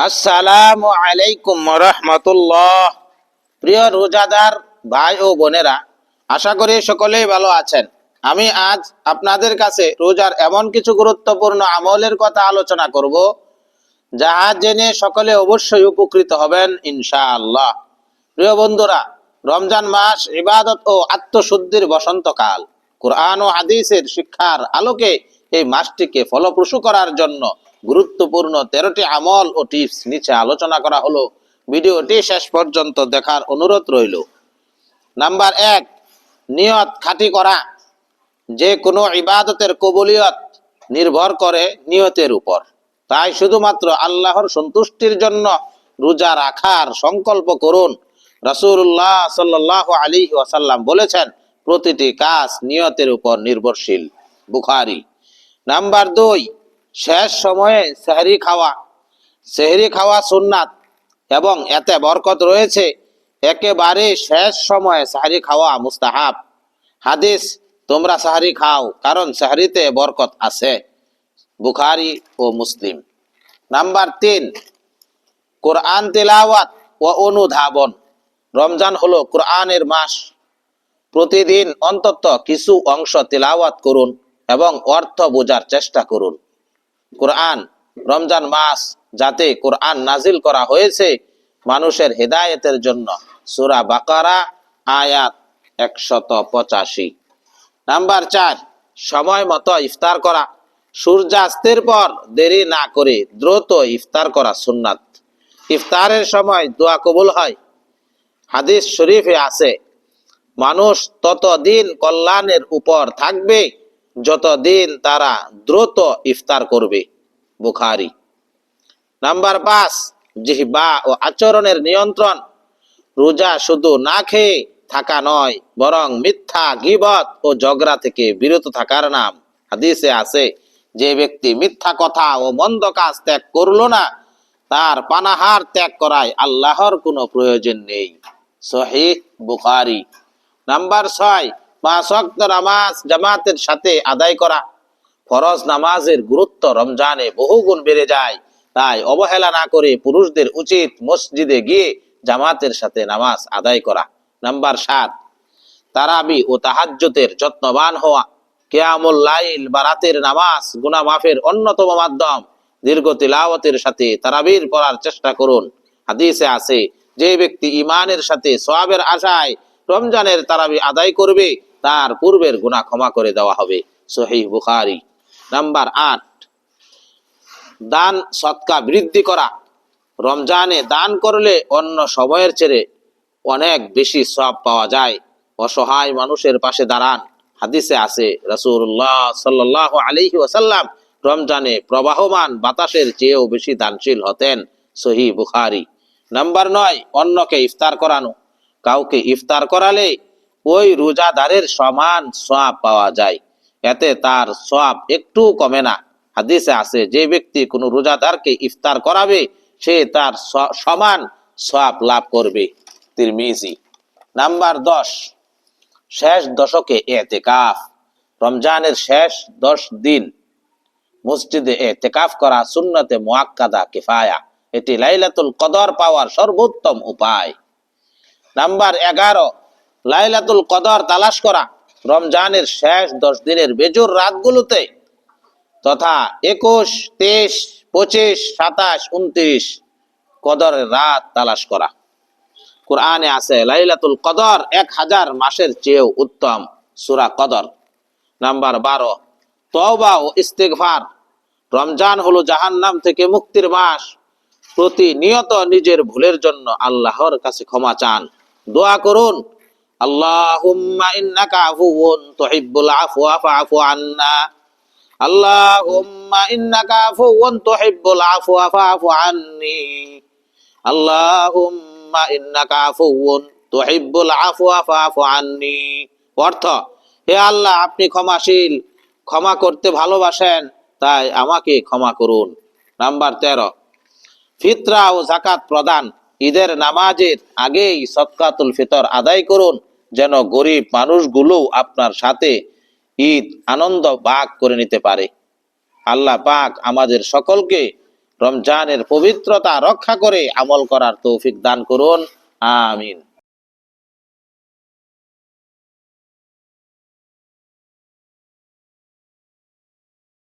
আসসালামু আলাইকুম রহমতুল্লাহ। প্রিয় রোজাদার ভাই ও বোনেরা, আশা করি সকলেই ভালো আছেন। আমি আজ আপনাদের কাছে রোজার এমন কিছু গুরুত্বপূর্ণ আমলের কথা আলোচনা করব, যাহা জেনে সকলে অবশ্যই উপকৃত হবেন ইনশাআল্লাহ। প্রিয় বন্ধুরা, রমজান মাস ইবাদত ও আত্মশুদ্ধির বসন্তকাল। কোরআন ও হাদিসের শিক্ষার আলোকে এই মাসটিকে ফলপ্রসূ করার জন্য গুরুত্বপূর্ণ 13টি আমল ও টিপস নিচে আলোচনা করা হলো। ভিডিওটি শেষ পর্যন্ত দেখার অনুরোধ রইল। নাম্বার 1, নিয়ত খাঁটি করা। যে কোনো ইবাদতের কবুলিয়ত নির্ভর করে নিয়তের উপর। তাই শুধুমাত্র আল্লাহর সন্তুষ্টির জন্য রোজা রাখার সংকল্প করুন। রাসূলুল্লাহ সাল্লাল্লাহু আলাইহি ওয়াসাল্লাম বলেছেন, প্রতিটি কাজ নিয়তের উপর নির্ভরশীল। বুখারী। নাম্বার 2, শেষ সময়ে সেহরি খাওয়া। সেহরি খাওয়া সুন্নাত এবং এতে বরকত রয়েছে। একেবারে শেষ সময়ে সেহরি খাওয়া মুস্তাহাব। হাদিস, তোমরা সেহরি খাও কারণ সেহরিতে বরকত আছে। বুখারী ও মুসলিম। নাম্বার 3, কোরআন তিলাওয়াত ও অনুধাবন। রমজান হলো কোরআনের মাস। প্রতিদিন অন্তত কিছু অংশ তিলাওয়াত করুন এবং অর্থ বোঝার চেষ্টা করুন। কোরআন, রমজান মাস যাতে কোরআন নাজিল করা হয়েছে মানুষের হেদায়েতের জন্য। সূরা বাকারা আয়াত 185। নাম্বার 4, সময় মতো ইফতার করা। সূর্যাস্তের পর দেরি না করে দ্রুত ইফতার করা সুন্নাত। ইফতারের সময় দোয়া কবুল হয়। হাদিস শরীফে আছে, মানুষ ততদিন কল্যাণের উপর থাকবে যতদিন তারা দ্রুত ইফতার করবে। বুখারী। নাম্বার 5, জিহ্বা ও আচরণের নিয়ন্ত্রণ। রোজা শুধু না খেয়ে থাকা নয়, বরং মিথ্যা, গীবত ও ঝগড়া থেকে বিরত থাকার নাম। হাদিসে আছে, যে ব্যক্তি মিথ্যা কথা ও মন্দ কাজ ত্যাগ করলো না, তার পানাহার ত্যাগ করায় আল্লাহর কোনো প্রয়োজন নেই। সহিহ বুখারী। নাম্বার 6, 5 ওয়াক্ত নামাজ জামাতের সাথে আদায় করা। ফরজ নামাজের গুরুত্ব রমজানে বহুগুণ বেড়ে যায়। তাই অবহেলা না করে পুরুষদের উচিত মসজিদে গিয়ে জামাতের সাথে নামাজ আদায় করা। নাম্বার 7, তারাবি ও তাহাজ্জুদের যত্নবান হওয়া। কিয়ামুল লাইল বা রাতের নামাজ গুনাহ মাফের অন্যতম মাধ্যম। দীর্ঘ তিলাওয়াতের সাথে তারাবির পড়ার চেষ্টা করুন। হাদিসে আছে, যে ব্যক্তি ঈমানের সাথে সওয়াবের আশায় রমজানের তারাবি আদায় করবে, তার পূর্বের গুনাহ ক্ষমা করে দেওয়া হবে। সহিহ বুখারী। নাম্বার 8, দান সদকা বৃদ্ধি করা। রমজানে দান করলে অন্য সময়ের চেয়ে অনেক বেশি সওয়াব পাওয়া যায়। অসহায় মানুষের পাশে দাঁড়ান। হাদিসে আছে, রাসূলুল্লাহ সাল্লাল্লাহু আলাইহি ওয়াসাল্লাম রমজানে প্রবাহমান বাতাসের চেয়েও বেশি দানশীল হতেন। সহিহ বুখারী। নাম্বার 9, অন্যকে ইফতার করানো। কাউকে ইফতার করালে ওই রোজাদারের সমান সওয়াব পাওয়া যায়, এতে তার সওয়াব একটু কমে না। হাদিসে আছে, যে ব্যক্তি কোনো রোজাদারকে ইফতার করাবে, সে তার সমান সওয়াব লাভ করবে। তিরমিজি। নাম্বার 10, শেষ দশকে ইতিকাফ। রমজানের শেষ 10 দিন মসজিদে ইতিকাফ করা সুন্নতে মুআক্কাদা কিফায়া। এটি লাইলাতুল কদর পাওয়ার সর্বোত্তম উপায়। নাম্বার 11, লাইলাতুল কদর তালাশ করা। রমজানের শেষ 10 দিনের বেজোর রাতগুলোতে তথা 21, 23, 25, 27, 29 কদরের রাত তালাশ করা। কোরআনে আছে, লাইলাতুল কদর 1000 মাসের চেয়েও উত্তম। সূরা কদর। নাম্বার 12, তওবা ও ইস্তিগফার। রমজান হলো জাহান্নাম থেকে মুক্তির মাস। প্রতিনিয়ত নিজের ভুলের জন্য আল্লাহর কাছে ক্ষমা চান। দোয়া করুন, আল্লাহুম্মা ইন্নাকা আফুউন তুহিব্বুল আফওয়া ফাআফু আন্না। আল্লাহুম্মা ইন্নাকা আফুউন তুহিব্বুল আফওয়া ফাআফু আন্নি। আল্লাহুম্মা ইন্নাকা আফুউন তুহিব্বুল আফওয়া ফাআফু আন্নি। অর্থ, হে আল্লাহ, আপনি ক্ষমাশীল, ক্ষমা করতে ভালোবাসেন, তাই আমাকে ক্ষমা করুন। নাম্বার 13, ফিতরা ও যাকাত প্রদান। ঈদের নামাজের আগেই সদকাতুল ফিতর আদায় করুন, যেন গরিব মানুষগুলো আপনার সাথে ঈদ আনন্দ ভাগ করে নিতে পারে। আল্লাহ পাক আমাদের সকলকে রমজানের পবিত্রতা রক্ষা করে আমল করার তৌফিক দান করুন। আমিন।